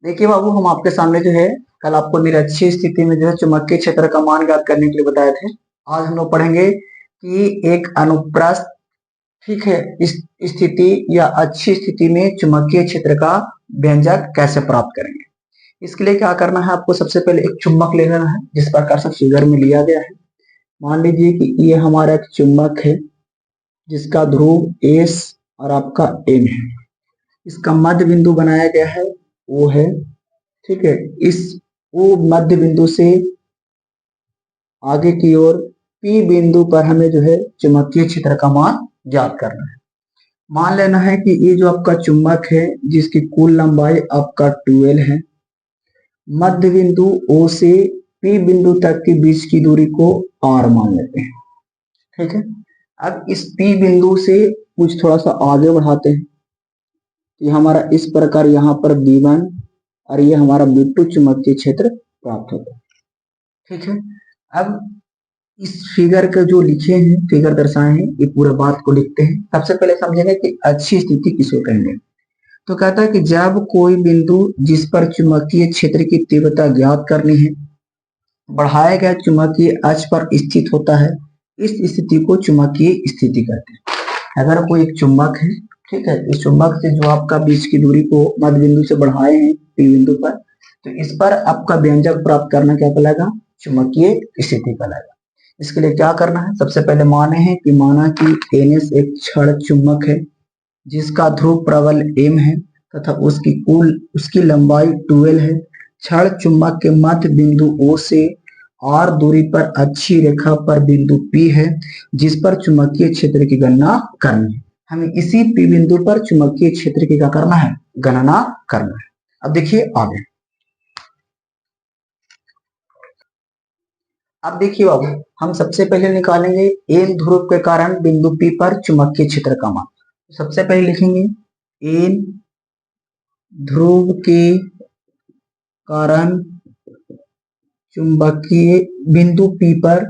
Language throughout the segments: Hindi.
देखिए बाबू, हम आपके सामने जो है कल आपको निरक्षीय स्थिति में जो है चुंबकीय क्षेत्र का मान ज्ञात करने के लिए बताए थे। आज हम लोग पढ़ेंगे कि एक अनुप्रस्थ, ठीक है, इस स्थिति या अच्छी स्थिति में चुंबकीय क्षेत्र का व्यंजक कैसे प्राप्त करेंगे। इसके लिए क्या करना है, आपको सबसे पहले एक चुंबक ले लेना है जिस प्रकार से फिगर में लिया गया है। मान लीजिए कि ये हमारा एक चुंबक है जिसका ध्रुव एस और आपका एन है। इसका मध्य बिंदु बनाया गया है वो है, ठीक है। इस वो मध्य बिंदु से आगे की ओर पी बिंदु पर हमें जो है चुंबकीय क्षेत्र का मान ज्ञात करना है। मान लेना है कि ये जो आपका चुंबक है जिसकी कुल लंबाई आपका 12 है। मध्य बिंदु ओ से पी बिंदु तक के बीच की दूरी को आर मान लेते हैं, ठीक है। अब इस पी बिंदु से कुछ थोड़ा सा आगे बढ़ाते हैं, ये हमारा इस प्रकार यहाँ पर B1 और ये हमारा B2 चुंबकीय क्षेत्र प्राप्त होता है, ठीक है। अब इस फिगर का जो लिखे हैं, फिगर दर्शाए हैं, ये पूरा बात को लिखते हैं। सबसे पहले समझेंगे कि अच्छी स्थिति किसे कहेंगे। तो कहता है कि जब कोई बिंदु जिस पर चुंबकीय क्षेत्र की तीव्रता ज्ञात करनी है बढ़ाए गए चुंबकीय अक्ष पर स्थित होता है, इस स्थिति को चुंबकीय स्थिति कहते हैं। अगर कोई एक चुंबक है, ठीक है, इस चुंबक से जो आपका बीच की दूरी को मध्य बिंदु से बढ़ाए हैं पी बिंदु पर, तो इस पर आपका व्यंजक प्राप्त करना क्या कहलाएगा, चुंबकीय स्थिति कहलाएगा। इसके लिए क्या करना है, सबसे पहले माना कि NS एक क्षण चुंबक है जिसका ध्रुव प्रबल M है तथा उसकी लंबाई 12 है। क्षण चुंबक के मध्य बिंदु O से R दूरी पर अच्छी रेखा पर बिंदु P है जिस पर चुंबकीय क्षेत्र की गणना करनी है। हमें इसी P बिंदु पर चुंबकीय क्षेत्र की क्या करना है, गणना करना है। अब देखिए आगे, अब देखिए बाबू, हम सबसे पहले निकालेंगे N ध्रुव के कारण बिंदु P पर चुंबकीय क्षेत्र का मान। सबसे पहले लिखेंगे N ध्रुव के कारण चुंबकीय बिंदु P पर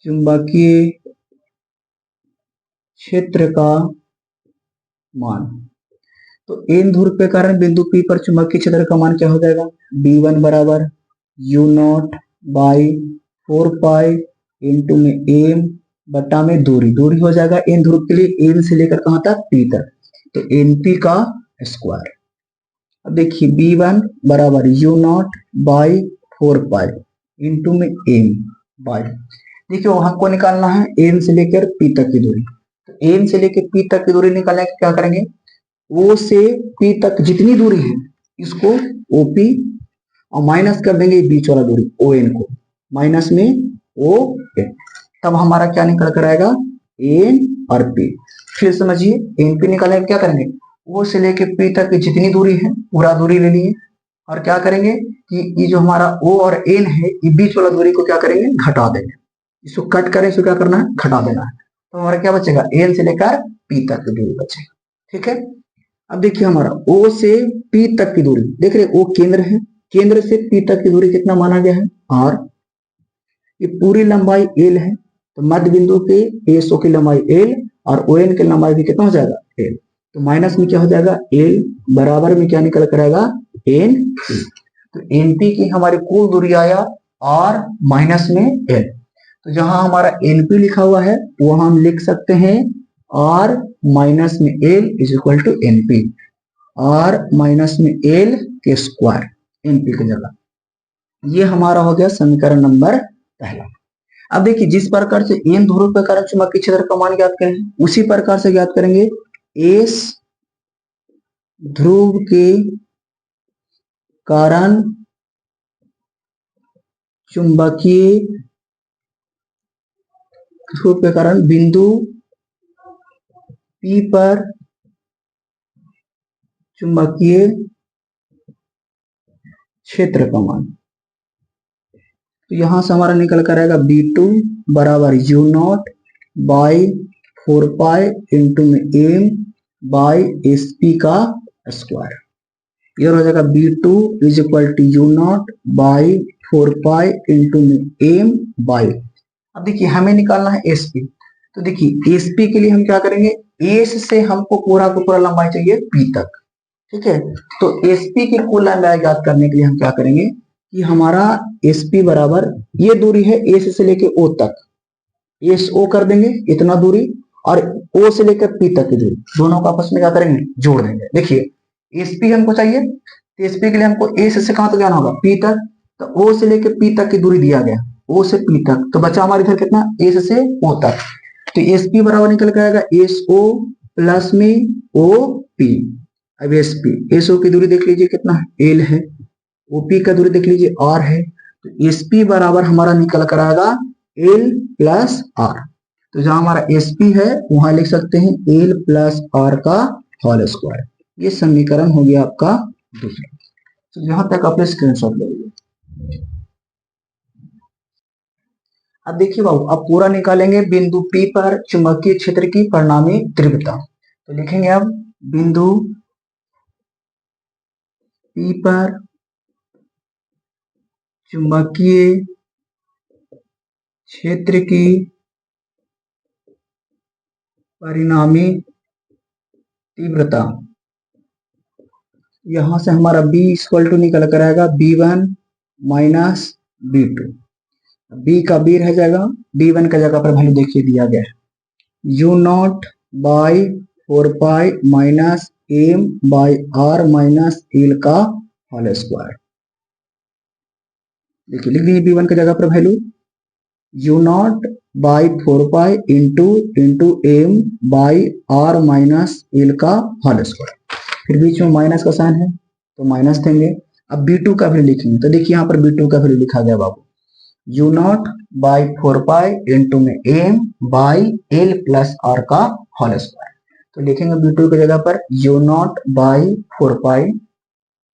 चुंबकीय क्षेत्र का मान। तो N ध्रुव के कारण बिंदु P पर चुंबकीय क्षेत्र का मान क्या हो जाएगा, B1 बराबर U0 बाई 4 पाई इंटू में M बटा में दूरी हो जाएगा N ध्रुव के लिए, N से लेकर कहां तक, P तक, तो NP का स्क्वायर। अब देखिए B1 बराबर U0 बाई 4 पाई इंटू में M बाई, देखिए हमको निकालना है M से लेकर P तक की दूरी। तो M से लेकर P तक की दूरी निकालने के क्या करेंगे, O से P तक जितनी दूरी है इसको OP और माइनस कर देंगे बीच वाला दूरी ON को, माइनस में ON, तब हमारा क्या निकल कर आएगा, N और P। फिर समझिए NP निकालने क्या करेंगे, O से लेके P तक की जितनी दूरी है पूरा दूरी ले लिए और क्या करेंगे कि ये जो हमारा O और N है ये बीच वाला दूरी को क्या करेंगे, घटा देंगे। इसको कट करें, इसको क्या करना है, घटा देना है। तो हमारा क्या बचेगा, N से लेकर P तक की दूरी बचेगा, ठीक है। अब देखिए हमारा O से P तक की दूरी, देख रहे O केंद्र है, केंद्र से P तक की दूरी कितना माना गया है, R। ये पूरी लंबाई L है, तो मध्य बिंदु पे ASO की लंबाई L और ON की लंबाई भी कितना हो जाएगा, L। तो माइनस में क्या हो जाएगा, L बराबर में क्या निकल कर आएगा, NP। तो NP की हमारी कुल दूरी आया R माइनस में L। तो जहां हमारा NP लिखा हुआ है वहां हम लिख सकते हैं R माइनस में L is equal to NP, R minus में L के स्क्वायर NP की जगह। ये हमारा हो गया समीकरण नंबर पहला। अब देखिए जिस प्रकार से N ध्रुव के कारण चुंबकीय क्षेत्र का मान ज्ञात करें उसी प्रकार से ज्ञात करेंगे S ध्रुव के कारण चुंबकीय ध्रुव के कारण बिंदु P पर चुंबकीय क्षेत्र का मान। तो यहां से हमारा निकल कर आएगा B2 बराबर U0 बाई 4 पाई इंटू में M बाई SP का स्क्वायर। ये हो जाएगा B2 is equal to U0 by 4 pi into में M बाई, अब देखिए हमें निकालना है SP, तो देखिए एसपी के लिए हम क्या करेंगे, एस से हमको पूरा का पूरा लंबाई चाहिए पी तक, ठीक है। तो एसपी की कुल लंबाई ज्ञात करने के लिए हम क्या करेंगे कि हमारा एसपी बराबर ये दूरी है एस से लेके ओ तक, एस ओ कर देंगे इतना दूरी, और ओ से लेकर पी तक की दूरी दोनों को आपस में क्या करेंगे, जोड़ देंगे। देखिए एसपी हमको चाहिए, तो एसपी के लिए हमको एस से कहां तक जाना होगा, पी तक। तो ओ से लेकर पी तक की दूरी दिया गया, ओ से पी तक, तो बचा हमारे इधर कितना, एस से ओ तक। तो एसपी बराबर निकल के आएगा एस ओ प्लस में ओ पी। अब एसपी एस ओ की दूरी देख लीजिए कितना है, एल है, ओपी का दूरी देख लीजिए आर है। तो एसपी बराबर हमारा निकल कर आएगा एल प्लस आर। तो जहां हमारा एसपी है वहां लिख सकते हैं एल प्लस आर का होल स्क्वायर। ये समीकरण हो गया आपका दूसरा। तो यहां तक अपने स्क्रीनशॉट ले लीजिए। अब देखिए बाबू, अब पूरा निकालेंगे बिंदु P पर चुंबकीय क्षेत्र की परिणामी तीव्रता। तो लिखेंगे अब बिंदु P पर चुंबकीय क्षेत्र की परिणामी तीव्रता, यहां से हमारा B इक्वल टू निकल कर आएगा B1 माइनस B2। B का B रह जाएगा, B1 का जगह पर वैल्यू देखिए दिया गया है U not by 4 pi minus M by R minus L का होल स्क्वायर। देखिए लिख दीजिए B1 की जगह पर value U not by 4 pi into M by R minus L का होल स्क्वायर। फिर बीच में माइनस का साइन है तो माइनस देंगे। अब B2 का वैल्यू लिखेंगे, तो देखिए यहाँ पर B2 का वैल्यू लिखा गया बाबू U not by 4 pi into में M by L plus R का होल स्क्वायर। तो लिखेंगे B2 की जगह पर U not by 4 pi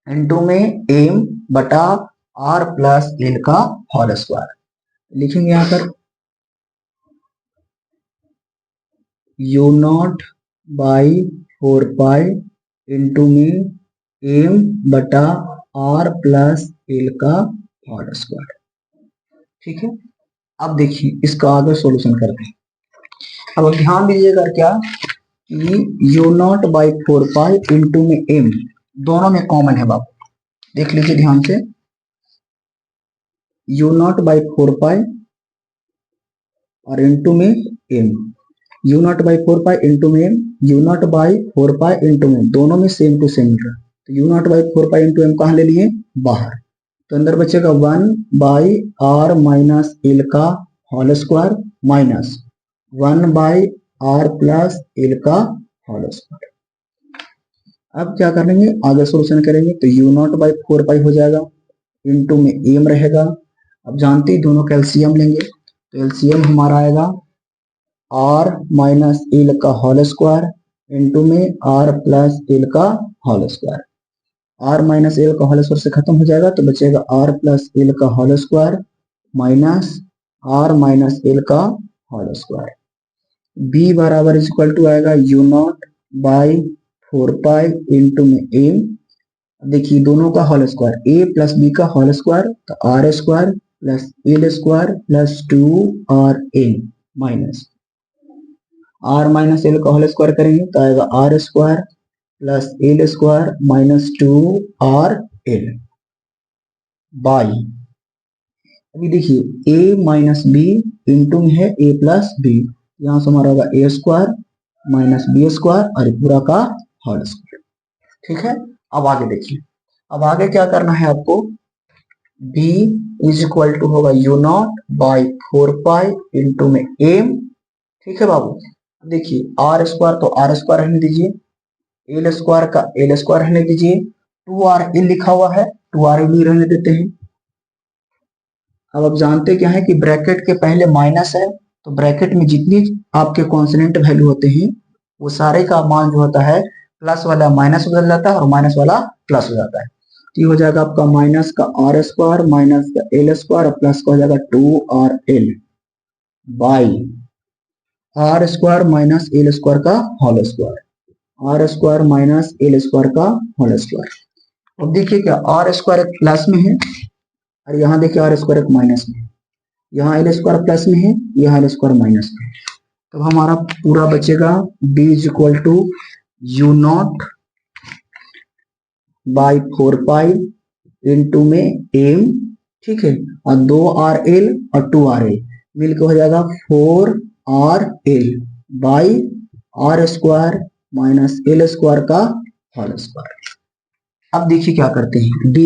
into में एम बटा आर प्लस एल का होल स्क्वायर। लिखेंगे यहाँ पर U not by 4 pi into में एम बटा आर प्लस एल का होल स्क्वायर। ठीक है, अब देखिए इसका आगे सॉल्यूशन करते हैं। अब ध्यान दीजिएगा क्या कि U not by 4 pi into में एम दोनों में कॉमन है बाबू, देख लीजिए ध्यान से। U नॉट बाई 4 पाई और इंटू में M, U not by 4 pi into में M, U not by 4 pi into में, दोनों में सेम टू सेम है। तो U not by 4 pi into M कहाँ ले लिए, बाहर। तो अंदर बचेगा 1 बाई आर माइनस एल का whole square minus 1 by R plus L का होल स्क्वायर। अब क्या करेंगे, आगे सोल्यूशन करेंगे। तो U नॉट बाई 4 पाई हो जाएगा, इंटू में एम रहेगा। अब जानते ही दोनों का एलसीएम लेंगे, तो एलसीएम हमारा आएगा आर माइनस एल का होल स्क्वायर इंटू में आर प्लस एल का whole square. R minus L का होल स्क्वायर से खत्म हो जाएगा तो बचेगा आर प्लस एल का whole square minus R minus L का होल स्क्वायर। बी बराबर इक्वल टू आएगा U not by 4 pi into में एम, देखिए दोनों का whole square, A plus B का होल स्क्वायर, तो R square plus L square plus 2RN minus R minus L का होल स्क्वायर करेंगे तो आएगा R square plus L square minus 2RL by, अभी देखिए ए माइनस बी इंटू में है ए प्लस बी, यहां से हमारा होगा ए स्क्वायर माइनस बी स्क्वायर और पूरा का होल स्क्वायर। ठीक है, अब आगे देखिए, अब आगे क्या करना है आपको, b इज इक्वल टू होगा U not by 4 pi into में एम। ठीक है बाबू, देखिए आर स्क्वायर तो आर स्क्वायर रहने दीजिए, एल स्क्वायर का एल स्क्वायर रहने दीजिए, 2RL लिखा हुआ है 2RL भी रहने देते हैं। अब आप जानते क्या है कि ब्रैकेट के पहले माइनस है, तो ब्रैकेट में जितनी आपके कॉन्स्टेंट वैल्यू होते हैं वो सारे का मान जो होता है प्लस वाला माइनस बदल जाता है और माइनस वाला प्लस हो जाता है। तो ये हो जाएगा आपका माइनस का आर स्क्वायर माइनस का एल स्क्वायर और प्लस का हो जाएगा 2RL by R square minus L square का whole square, R square minus L square का होल स्क्वायर। अब देखिए क्या आर स्क्वायर एक प्लस में है और यहाँ देखिए आर स्क्वायर एक माइनस में है, यहाँ एल स्क्वायर प्लस में है, यहाँ एल स्क्वायर माइनस में है। तो हमारा पूरा बचेगा B is equal to U not by 4 pi into में एम, ठीक है, और 2 RL और 2 RL मिलकर हो जाएगा 4 RL by R² minus L² का होल स्क्वायर। अब देखिए क्या करते हैं, D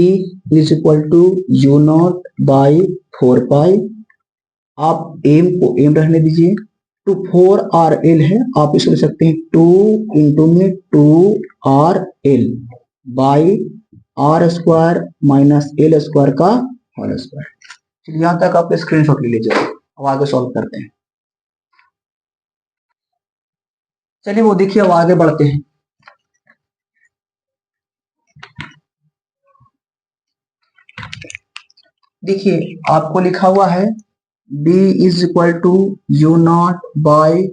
is equal to U not by 4 pi, आप एम को एम रहने दीजिए, टू 4RL है, आप इसको लिख सकते हैं 2 इंटू में 2RL by R² minus L² का होल स्क्वायर। चलिए यहां तक आप स्क्रीनशॉट ले लीजिए। अब आगे सॉल्व करते हैं। चलिए वो देखिए, अब आगे बढ़ते हैं। देखिए आपको लिखा हुआ है D is equal to U not by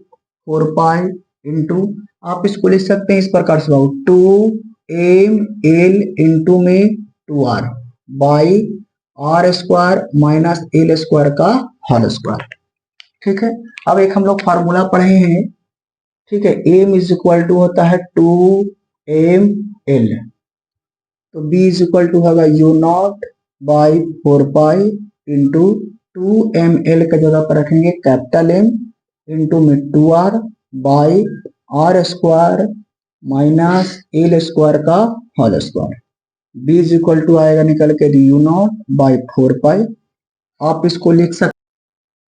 4 pi into, आप इसको लिख सकते हैं इस प्रकार से, 2mL इंटू में 2R by R² minus L² का होल स्क्वायर। ठीक है, अब एक हम लोग फार्मूला पढ़े हैं, ठीक है, m इज इक्वल टू होता है 2mL, तो B इज इक्वल टू होगा you not by 4 pi into 2mL का जगह पर रखेंगे कैपिटल M इंटू में 2R by R² minus L² का whole square. B is equal to आएगा निकल के यू नॉट बाई 4 पाई, आप इसको लिख सकते,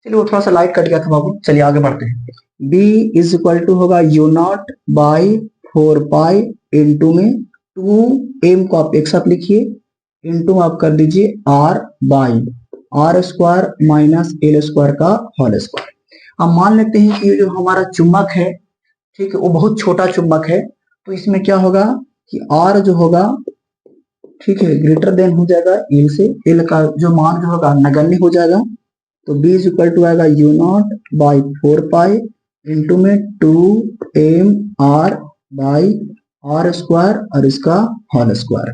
चलिए वो थोड़ा सा लाइट कट गया था बाबू, चलिए आगे बढ़ते हैं। B इज इक्वल टू होगा you not by 4 pi into में 2m को आप एक साथ लिखिए, इंटू आप कर दीजिए R by R² minus L² का होल स्क्वायर। अब मान लेते हैं कि जो हमारा चुंबक है, ठीक है, वो बहुत छोटा चुंबक है, तो इसमें क्या होगा कि R जो होगा, ठीक है, ग्रेटर देन हो जाएगा L से, L का जो मान जो होगा नगण्य हो जाएगा, तो B इज इक्वल टू आएगा you not by 4 pi into में 2mR बाई R² और इसका होल स्क्वायर,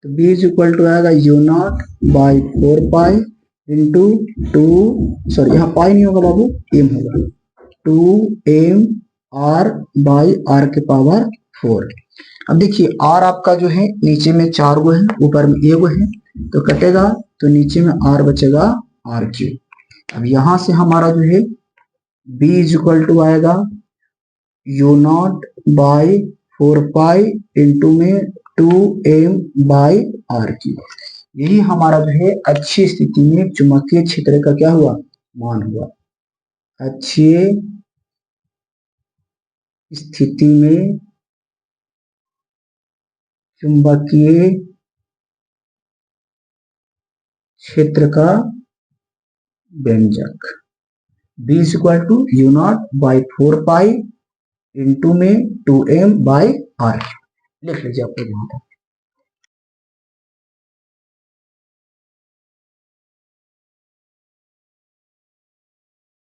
तो B इज इक्वल टू आएगा you not by 4 pi into 2, sorry यहाँ पाई नहीं होगा बाबू, m होगा, 2mR बाई R के पावर 4। अब देखिए R आपका जो है नीचे में 4 गो है, ऊपर में 1 गो है, तो कटेगा तो नीचे में R बचेगा R3। अब यहां से हमारा जो है B इज इक्वल टू आएगा you not by 4 pi into में 2m बाई R3। यही हमारा जो है अच्छी स्थिति में चुंबकीय क्षेत्र का क्या हुआ, मान हुआ। अच्छी स्थिति में चुंबकीय क्षेत्र का व्यंजक B is equal to U not by 4 pi into में 2m बाई R। लिख लीजिए आपको यहाँ पर।